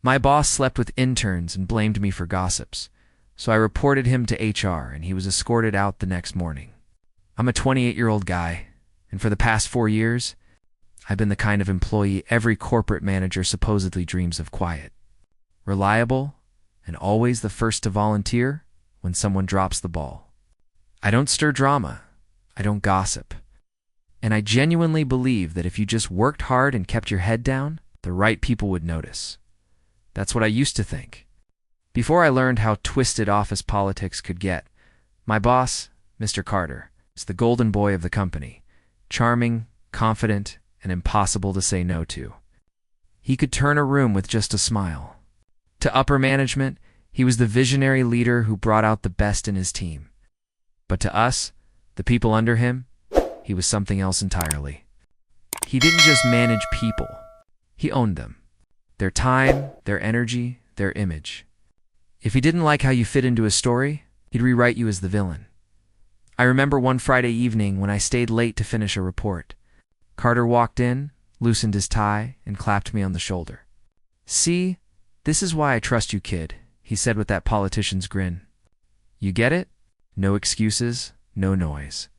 My boss slept with interns and blamed me for gossips, so I reported him to HR and he was escorted out the next morning. I'm a 28-year-old guy, and for the past 4 years, I've been the kind of employee every corporate manager supposedly dreams of. Quiet, reliable, and always the first to volunteer when someone drops the ball. I don't stir drama. I don't gossip. And I genuinely believe that if you just worked hard and kept your head down, the right people would notice. That's what I used to think. Before I learned how twisted office politics could get, my boss, Mr. Carter, is the golden boy of the company, charming, confident, and impossible to say no to. He could turn a room with just a smile. To upper management, he was the visionary leader who brought out the best in his team. But to us, the people under him, he was something else entirely. He didn't just manage people. He owned them. Their time, their energy, their image. If he didn't like how you fit into his story, he'd rewrite you as the villain. I remember one Friday evening when I stayed late to finish a report. Carter walked in, loosened his tie, and clapped me on the shoulder. "See, this is why I trust you, kid," he said with that politician's grin. "You get it? No excuses, no noise.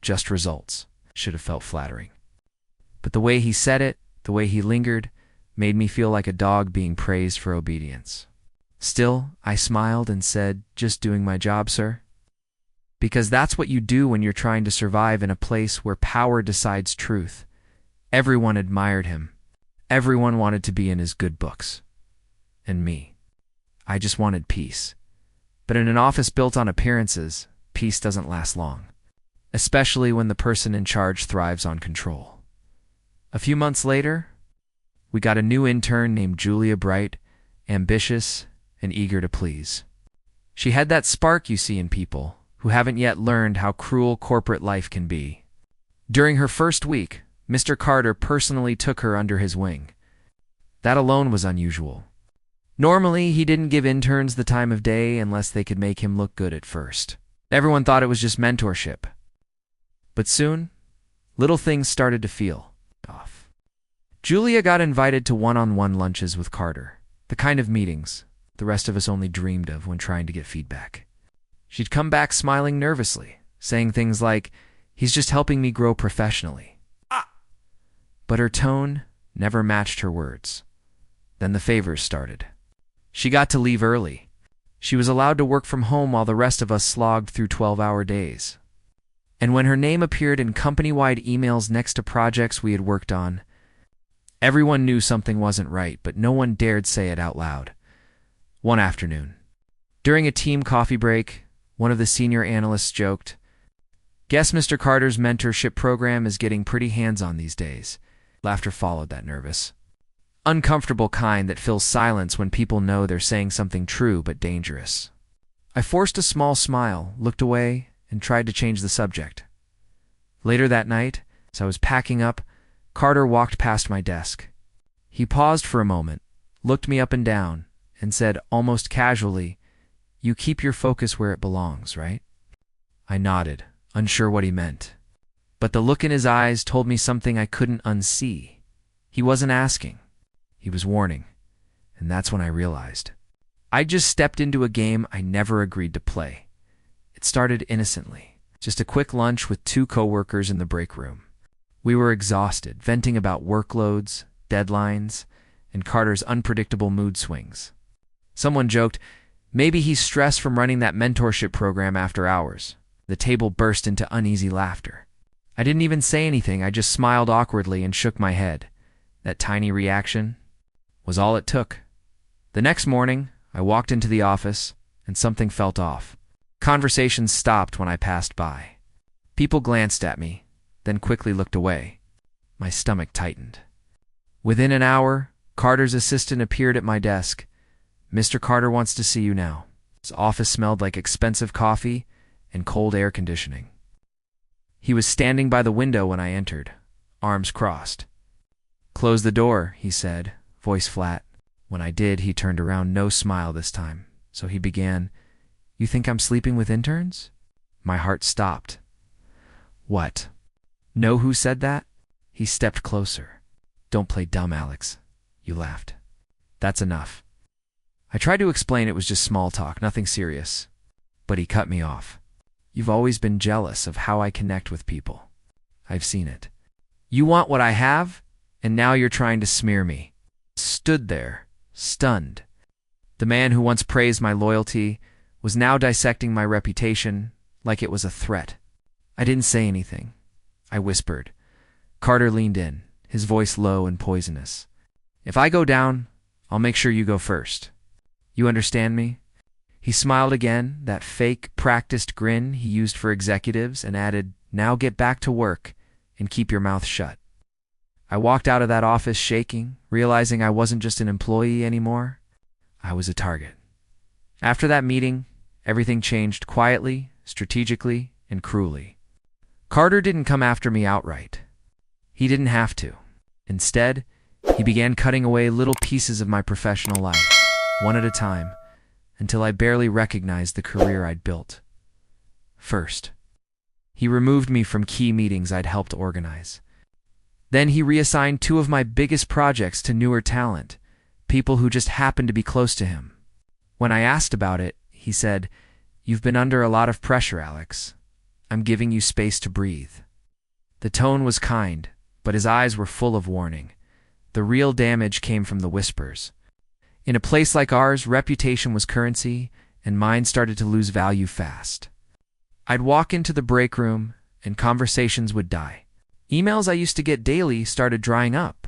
Just results." Should have felt flattering. But the way he said it, the way he lingered, made me feel like a dog being praised for obedience. Still, I smiled and said, "Just doing my job, sir." Because that's what you do when you're trying to survive in a place where power decides truth. Everyone admired him. Everyone wanted to be in his good books. And me. I just wanted peace. But in an office built on appearances, peace doesn't last long. Especially when the person in charge thrives on control. A few months later, we got a new intern named Julia Bright, ambitious and eager to please. She had that spark you see in people who haven't yet learned how cruel corporate life can be. During her first week, Mr. Carter personally took her under his wing. That alone was unusual. Normally, he didn't give interns the time of day unless they could make him look good at first. Everyone thought it was just mentorship. But soon, little things started to feel off. Julia got invited to one-on-one lunches with Carter, the kind of meetings the rest of us only dreamed of when trying to get feedback. She'd come back smiling nervously, saying things like, "He's just helping me grow professionally." But her tone never matched her words. Then the favors started. She got to leave early. She was allowed to work from home while the rest of us slogged through 12-hour days. And when her name appeared in company-wide emails next to projects we had worked on, everyone knew something wasn't right, but no one dared say it out loud. One afternoon, during a team coffee break, one of the senior analysts joked, "Guess Mr. Carter's mentorship program is getting pretty hands-on these days." Laughter followed that nervous, uncomfortable kind that fills silence when people know they're saying something true but dangerous. I forced a small smile, looked away, and tried to change the subject. Later that night, as I was packing up, Carter walked past my desk. He paused for a moment, looked me up and down, and said almost casually, "You keep your focus where it belongs, right?" I nodded, unsure what he meant. But the look in his eyes told me something I couldn't unsee. He wasn't asking. He was warning. And that's when I realized. I just stepped into a game I never agreed to play. It started innocently. Just a quick lunch with 2 coworkers in the break room. We were exhausted, venting about workloads, deadlines, and Carter's unpredictable mood swings. Someone joked, "Maybe he's stressed from running that mentorship program after hours." The table burst into uneasy laughter. I didn't even say anything, I just smiled awkwardly and shook my head. That tiny reaction was all it took. The next morning, I walked into the office, and something felt off. Conversations stopped when I passed by. People glanced at me, then quickly looked away. My stomach tightened. Within an hour, Carter's assistant appeared at my desk. "Mr. Carter wants to see you now." His office smelled like expensive coffee and cold air conditioning. He was standing by the window when I entered, arms crossed. "Close the door," he said, voice flat. When I did, he turned around, no smile this time. So he began, "You think I'm sleeping with interns?" My heart stopped. "What? Know who said that?" He stepped closer. "Don't play dumb, Alex." You laughed. That's enough. I tried to explain it was just small talk, nothing serious. But he cut me off. You've always been jealous of how I connect with people. I've seen it. You want what I have, and now you're trying to smear me. Stood there, stunned. The man who once praised my loyalty was now dissecting my reputation like it was a threat. I didn't say anything. I whispered. Carter leaned in, his voice low and poisonous. If I go down, I'll make sure you go first. You understand me? He smiled again, that fake, practiced grin he used for executives, and added, now get back to work and keep your mouth shut. I walked out of that office shaking, realizing I wasn't just an employee anymore. I was a target. After that meeting, everything changed quietly, strategically, and cruelly. Carter didn't come after me outright. He didn't have to. Instead, he began cutting away little pieces of my professional life, one at a time, until I barely recognized the career I'd built. First, he removed me from key meetings I'd helped organize. Then he reassigned 2 of my biggest projects to newer talent, people who just happened to be close to him. When I asked about it, he said, "You've been under a lot of pressure, Alex. I'm giving you space to breathe." The tone was kind, but his eyes were full of warning. The real damage came from the whispers. In a place like ours, reputation was currency, and mine started to lose value fast. I'd walk into the break room, and conversations would die. Emails I used to get daily started drying up.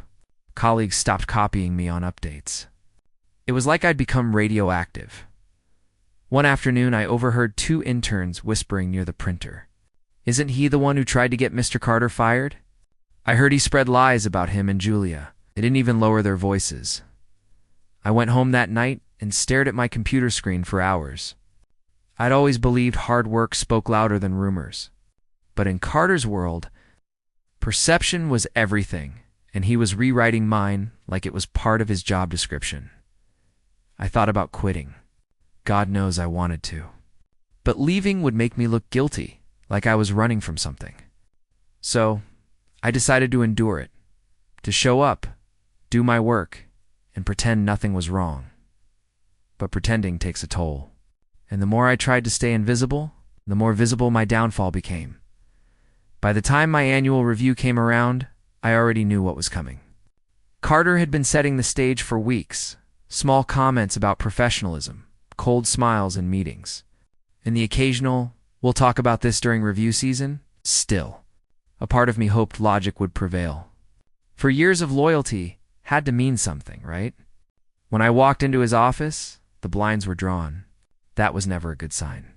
Colleagues stopped copying me on updates. It was like I'd become radioactive. One afternoon, I overheard 2 interns whispering near the printer. Isn't he the one who tried to get Mr. Carter fired? I heard he spread lies about him and Julia. They didn't even lower their voices. I went home that night and stared at my computer screen for hours. I'd always believed hard work spoke louder than rumors. But in Carter's world, perception was everything, and he was rewriting mine like it was part of his job description. I thought about quitting. God knows I wanted to. But leaving would make me look guilty, like I was running from something. So, I decided to endure it, to show up, do my work, and pretend nothing was wrong. But pretending takes a toll. And the more I tried to stay invisible, the more visible my downfall became. By the time my annual review came around, I already knew what was coming. Carter had been setting the stage for weeks. Small comments about professionalism, cold smiles in meetings, and the occasional, "We'll talk about this during review season." Still, a part of me hoped logic would prevail. For years of loyalty had to mean something, right? When I walked into his office, the blinds were drawn. That was never a good sign.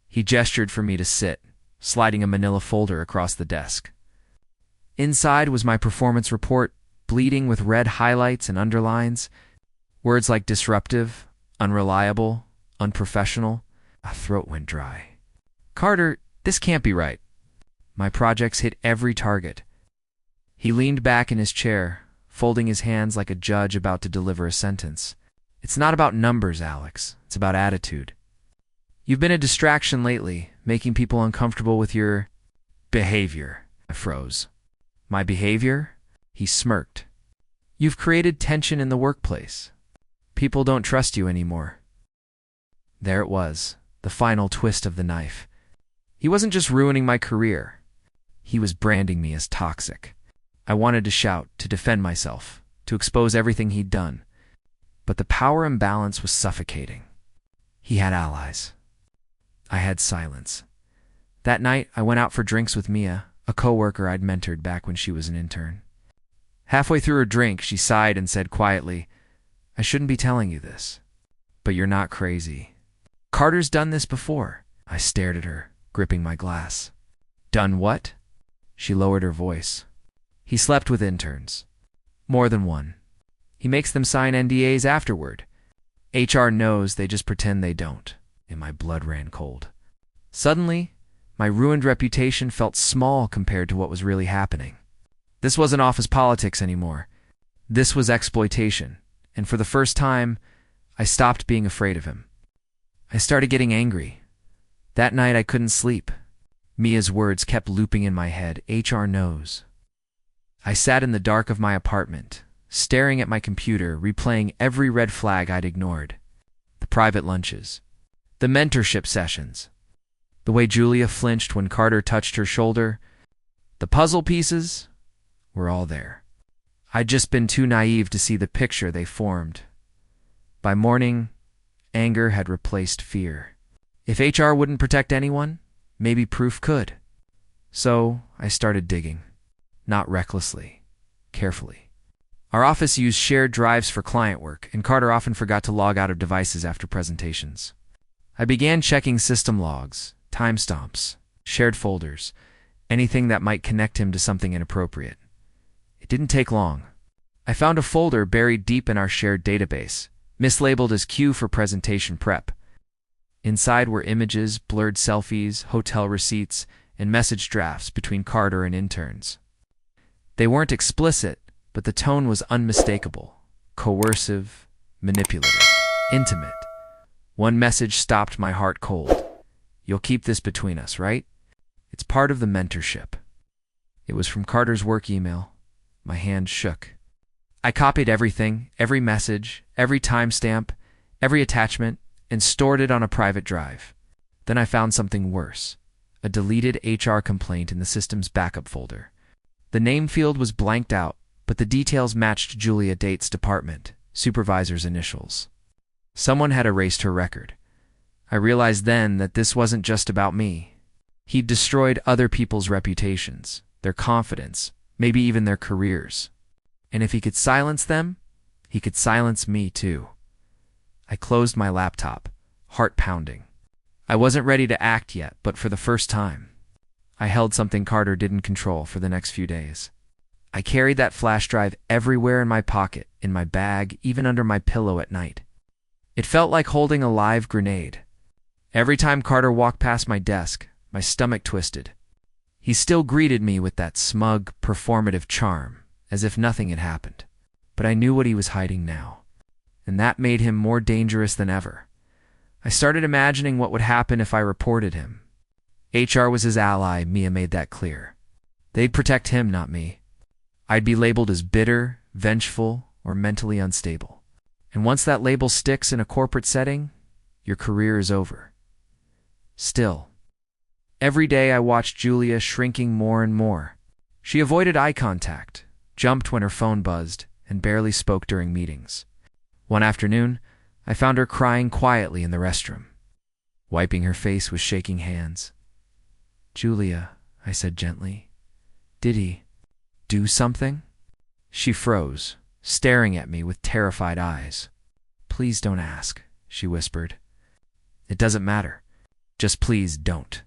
He gestured for me to sit, sliding a manila folder across the desk. Inside was my performance report, bleeding with red highlights and underlines. Words like disruptive, unreliable, unprofessional. My throat went dry. "Carter, this can't be right." My projects hit every target. He leaned back in his chair, folding his hands like a judge about to deliver a sentence. "It's not about numbers, Alex. It's about attitude. You've been a distraction lately, making people uncomfortable with your behavior." I froze. "My behavior?" He smirked. "You've created tension in the workplace. People don't trust you anymore." There it was, the final twist of the knife. He wasn't just ruining my career. He was branding me as toxic. I wanted to shout, to defend myself, to expose everything he'd done. But the power imbalance was suffocating. He had allies. I had silence. That night, I went out for drinks with Mia, a coworker I'd mentored back when she was an intern. Halfway through her drink, she sighed and said quietly, "I shouldn't be telling you this, but you're not crazy. Carter's done this before." I stared at her, gripping my glass. "Done what?" She lowered her voice. "He slept with interns. More than one. He makes them sign NDAs afterward. HR knows, they just pretend they don't." And my blood ran cold. Suddenly, my ruined reputation felt small compared to what was really happening. This wasn't office politics anymore. This was exploitation. And for the first time, I stopped being afraid of him. I started getting angry. That night I couldn't sleep. Mia's words kept looping in my head. HR knows. I sat in the dark of my apartment, staring at my computer, replaying every red flag I'd ignored. The private lunches. The mentorship sessions. The way Julia flinched when Carter touched her shoulder. The puzzle pieces were all there. I'd just been too naive to see the picture they formed. By morning, anger had replaced fear. If HR wouldn't protect anyone, maybe proof could. So I started digging. Not recklessly, carefully. Our office used shared drives for client work, and Carter often forgot to log out of devices after presentations. I began checking system logs, timestamps, shared folders, anything that might connect him to something inappropriate. It didn't take long. I found a folder buried deep in our shared database, mislabeled as Q for presentation prep. Inside were images, blurred selfies, hotel receipts, and message drafts between Carter and interns. They weren't explicit, but the tone was unmistakable, coercive, manipulative, intimate. One message stopped my heart cold. "You'll keep this between us, right? It's part of the mentorship." It was from Carter's work email. My hand shook. I copied everything, every message, every timestamp, every attachment, and stored it on a private drive. Then I found something worse, a deleted HR complaint in the system's backup folder. The name field was blanked out, but the details matched Julia Date's department, supervisor's initials. Someone had erased her record. I realized then that this wasn't just about me. He'd destroyed other people's reputations, their confidence, maybe even their careers. And if he could silence them, he could silence me too. I closed my laptop, heart pounding. I wasn't ready to act yet, but for the first time, I held something Carter didn't control for the next few days. I carried that flash drive everywhere in my pocket, in my bag, even under my pillow at night. It felt like holding a live grenade. Every time Carter walked past my desk, my stomach twisted. He still greeted me with that smug, performative charm, as if nothing had happened. But I knew what he was hiding now, and that made him more dangerous than ever. I started imagining what would happen if I reported him. HR was his ally, Mia made that clear. They'd protect him, not me. I'd be labeled as bitter, vengeful, or mentally unstable. And once that label sticks in a corporate setting, your career is over. Still, every day I watched Julia shrinking more and more. She avoided eye contact, jumped when her phone buzzed, and barely spoke during meetings. One afternoon, I found her crying quietly in the restroom. Wiping her face with shaking hands. "Julia," I said gently, "did he do something?" She froze, staring at me with terrified eyes. "Please don't ask," she whispered. "It doesn't matter. Just please don't."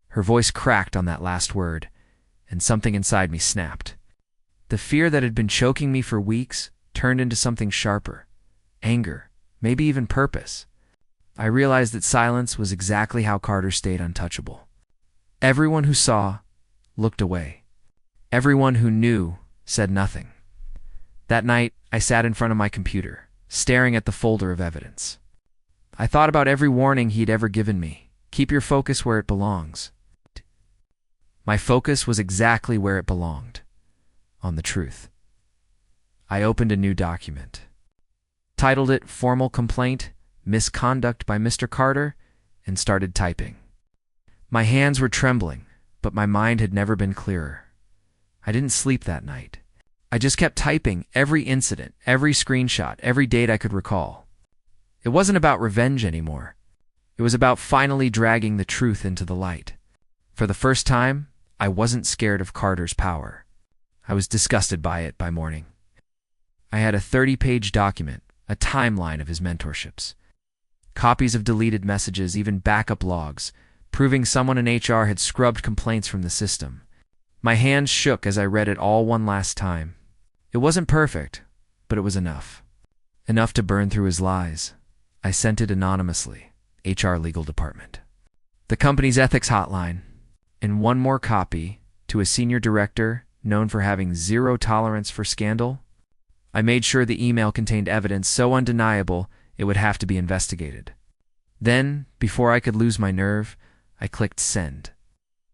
Her voice cracked on that last word, and something inside me snapped. The fear that had been choking me for weeks turned into something sharper. Anger, maybe even purpose. I realized that silence was exactly how Carter stayed untouchable. Everyone who saw looked away. Everyone who knew said nothing. That night, I sat in front of my computer, staring at the folder of evidence. I thought about every warning he'd ever given me. Keep your focus where it belongs. My focus was exactly where it belonged, on the truth. I opened a new document. Titled it Formal Complaint, Misconduct by Mr. Carter, and started typing. My hands were trembling, but my mind had never been clearer. I didn't sleep that night. I just kept typing every incident, every screenshot, every date I could recall. It wasn't about revenge anymore. It was about finally dragging the truth into the light. For the first time, I wasn't scared of Carter's power. I was disgusted by it by morning. I had a 30-page document, a timeline of his mentorships. Copies of deleted messages, even backup logs, proving someone in HR had scrubbed complaints from the system. My hands shook as I read it all one last time. It wasn't perfect, but it was enough. Enough to burn through his lies. I sent it anonymously, HR Legal Department. The company's ethics hotline, and one more copy to a senior director known for having zero tolerance for scandal. I made sure the email contained evidence so undeniable it would have to be investigated. Then, before I could lose my nerve, I clicked send.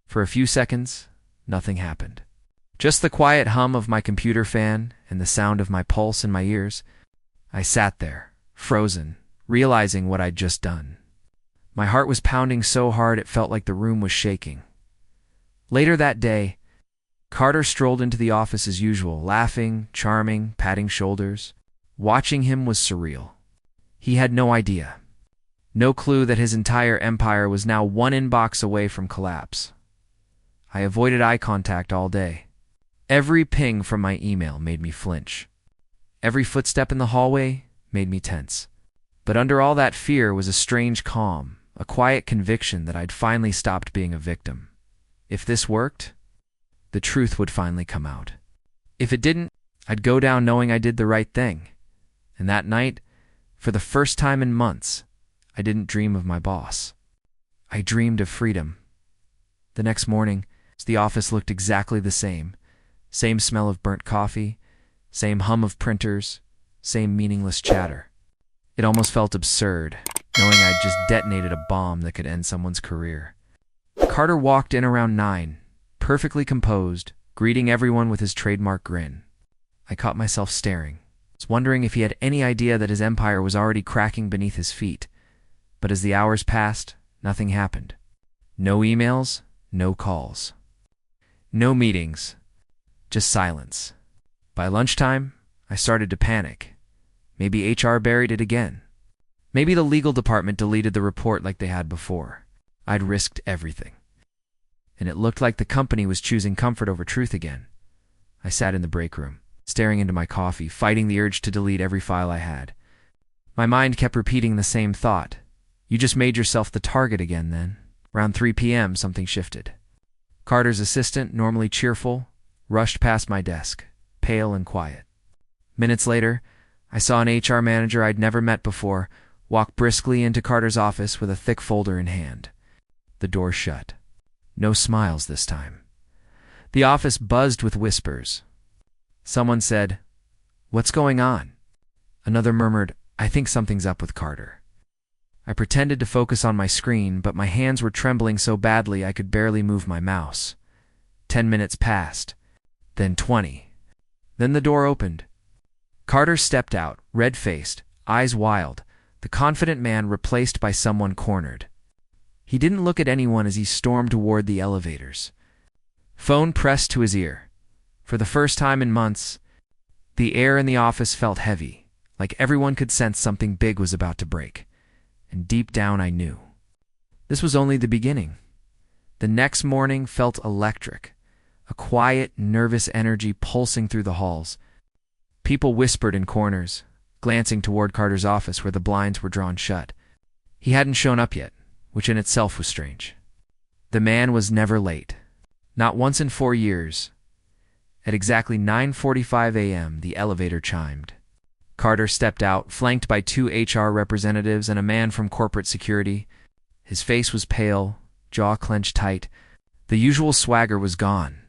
For a few seconds, nothing happened. Just the quiet hum of my computer fan and the sound of my pulse in my ears. I sat there, frozen, realizing what I'd just done. My heart was pounding so hard it felt like the room was shaking. Later that day, Carter strolled into the office as usual, laughing, charming, patting shoulders. Watching him was surreal. He had no idea, no clue that his entire empire was now one inbox away from collapse. I avoided eye contact all day. Every ping from my email made me flinch. Every footstep in the hallway made me tense. But under all that fear was a strange calm, a quiet conviction that I'd finally stopped being a victim. If this worked, the truth would finally come out. If it didn't, I'd go down knowing I did the right thing. And that night, for the first time in months, I didn't dream of my boss. I dreamed of freedom. The next morning, the office looked exactly the same. Same smell of burnt coffee, same hum of printers, same meaningless chatter. It almost felt absurd, knowing I'd just detonated a bomb that could end someone's career. Carter walked in around 9, perfectly composed, greeting everyone with his trademark grin. I caught myself staring, wondering if he had any idea that his empire was already cracking beneath his feet. But as the hours passed, nothing happened. No emails, no calls. No meetings, just silence. By lunchtime, I started to panic. Maybe HR buried it again. Maybe the legal department deleted the report like they had before. I'd risked everything. And it looked like the company was choosing comfort over truth again. I sat in the break room, staring into my coffee, fighting the urge to delete every file I had. My mind kept repeating the same thought. You just made yourself the target again then. Around 3 p.m., something shifted. Carter's assistant, normally cheerful, rushed past my desk, pale and quiet. Minutes later, I saw an HR manager I'd never met before walk briskly into Carter's office with a thick folder in hand. The door shut. No smiles this time. The office buzzed with whispers. Someone said, "What's going on?" Another murmured, "I think something's up with Carter." I pretended to focus on my screen, but my hands were trembling so badly I could barely move my mouse. 10 minutes passed, then 20. Then the door opened. Carter stepped out, red-faced, eyes wild, the confident man replaced by someone cornered. He didn't look at anyone as he stormed toward the elevators. Phone pressed to his ear. For the first time in months, the air in the office felt heavy, like everyone could sense something big was about to break. And deep down I knew. This was only the beginning. The next morning felt electric, a quiet, nervous energy pulsing through the halls. People whispered in corners, glancing toward Carter's office where the blinds were drawn shut. He hadn't shown up yet, which in itself was strange. The man was never late. Not once in 4 years. At exactly 9:45 a.m., the elevator chimed. Carter stepped out, flanked by 2 HR representatives and a man from corporate security. His face was pale, jaw clenched tight. The usual swagger was gone.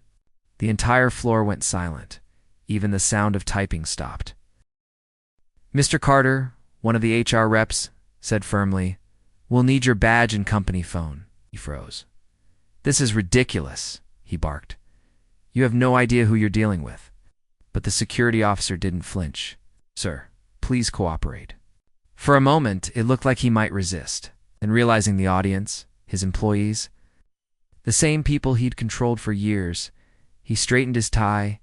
The entire floor went silent. Even the sound of typing stopped. "Mr. Carter," one of the HR reps said firmly, "we'll need your badge and company phone." He froze. "This is ridiculous," he barked. "You have no idea who you're dealing with." But the security officer didn't flinch. "Sir, please cooperate." For a moment, it looked like he might resist. Then realizing the audience, his employees, the same people he'd controlled for years, he straightened his tie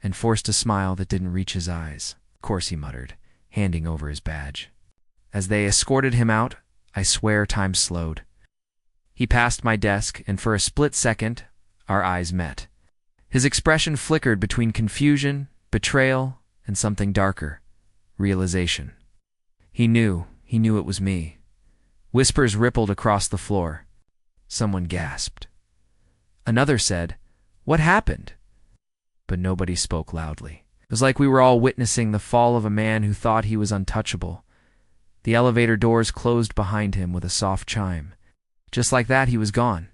and forced a smile that didn't reach his eyes. "Of course," he muttered, handing over his badge. As they escorted him out, I swear time slowed. He passed my desk, and for a split second, our eyes met. His expression flickered between confusion, betrayal, and something darker. Realization. He knew it was me. Whispers rippled across the floor. Someone gasped. Another said, "What happened?" But nobody spoke loudly. It was like we were all witnessing the fall of a man who thought he was untouchable. The elevator doors closed behind him with a soft chime. Just like that, he was gone.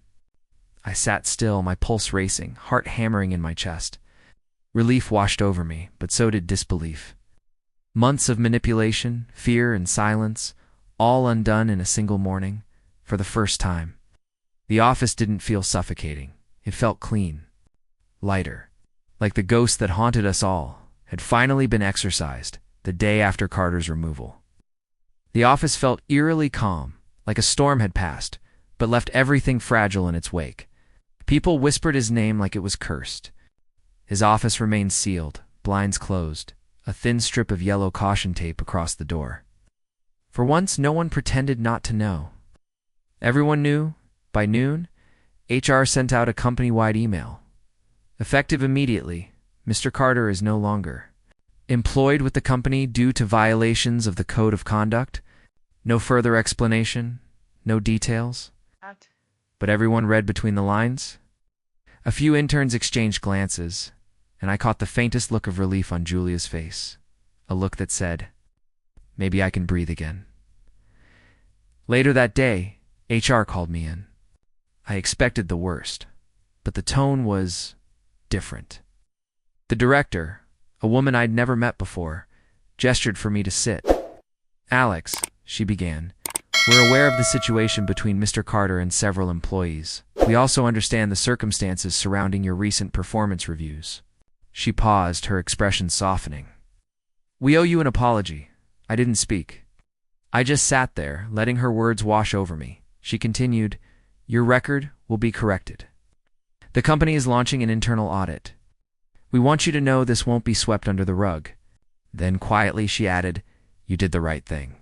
I sat still, my pulse racing, heart hammering in my chest. Relief washed over me, but so did disbelief. Months of manipulation, fear, and silence, all undone in a single morning, for the first time. The office didn't feel suffocating. It felt clean, lighter, like the ghost that haunted us all, had finally been exorcised the day after Carter's removal. The office felt eerily calm, like a storm had passed, but left everything fragile in its wake. People whispered his name like it was cursed. His office remained sealed, blinds closed, a thin strip of yellow caution tape across the door. For once, no one pretended not to know. Everyone knew. By noon, HR sent out a company-wide email. Effective immediately, Mr. Carter is no longer employed with the company due to violations of the Code of Conduct. No further explanation, no details. But everyone read between the lines. A few interns exchanged glances, and I caught the faintest look of relief on Julia's face, a look that said, "Maybe I can breathe again." Later that day, HR called me in. I expected the worst, but the tone was different. The director, a woman I'd never met before, gestured for me to sit. "Alex," she began, "we're aware of the situation between Mr. Carter and several employees. We also understand the circumstances surrounding your recent performance reviews." She paused, her expression softening. "We owe you an apology." I didn't speak. I just sat there, letting her words wash over me. She continued, "Your record will be corrected. The company is launching an internal audit. We want you to know this won't be swept under the rug." Then quietly she added, "You did the right thing."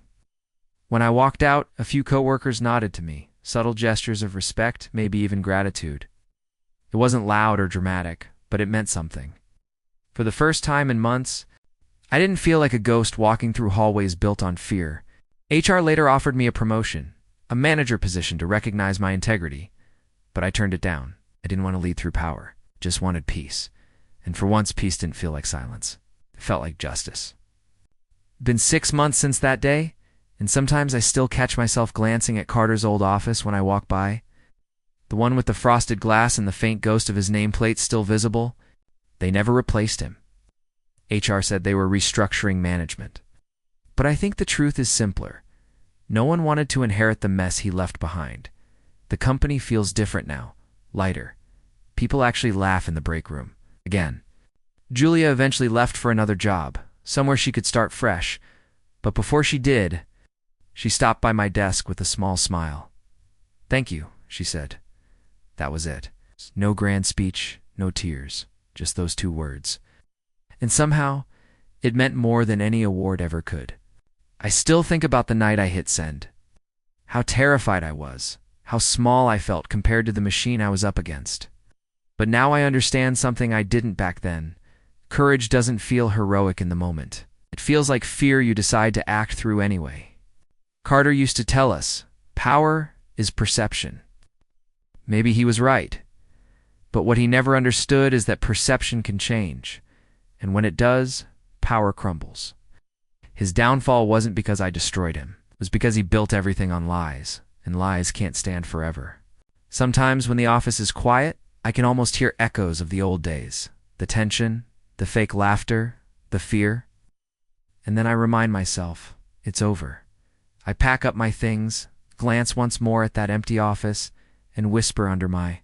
When I walked out, a few coworkers nodded to me, subtle gestures of respect, maybe even gratitude. It wasn't loud or dramatic, but it meant something. For the first time in months, I didn't feel like a ghost walking through hallways built on fear. HR later offered me a promotion, a manager position to recognize my integrity, but I turned it down. I didn't want to lead through power, just wanted peace. And for once, peace didn't feel like silence. It felt like justice. Been 6 months since that day, and sometimes I still catch myself glancing at Carter's old office when I walk by. The one with the frosted glass and the faint ghost of his nameplate still visible. They never replaced him. HR said they were restructuring management. But I think the truth is simpler. No one wanted to inherit the mess he left behind. The company feels different now, lighter. People actually laugh in the break room. Again. Julia eventually left for another job, somewhere she could start fresh. But before she did, she stopped by my desk with a small smile. "Thank you," she said. That was it. No grand speech, no tears, just those 2 words. And somehow, it meant more than any award ever could. I still think about the night I hit send. How terrified I was, how small I felt compared to the machine I was up against. But now I understand something I didn't back then. Courage doesn't feel heroic in the moment. It feels like fear you decide to act through anyway. Carter used to tell us, power is perception. Maybe he was right. But what he never understood is that perception can change. And when it does, power crumbles. His downfall wasn't because I destroyed him. It was because he built everything on lies, and lies can't stand forever. Sometimes when the office is quiet, I can almost hear echoes of the old days. The tension, the fake laughter, the fear. And then I remind myself, it's over. I pack up my things, glance once more at that empty office, and whisper under my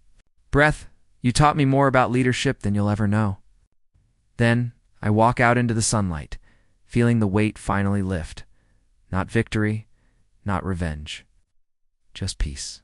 breath, "You taught me more about leadership than you'll ever know." Then I walk out into the sunlight, feeling the weight finally lift. Not victory, not revenge, just peace.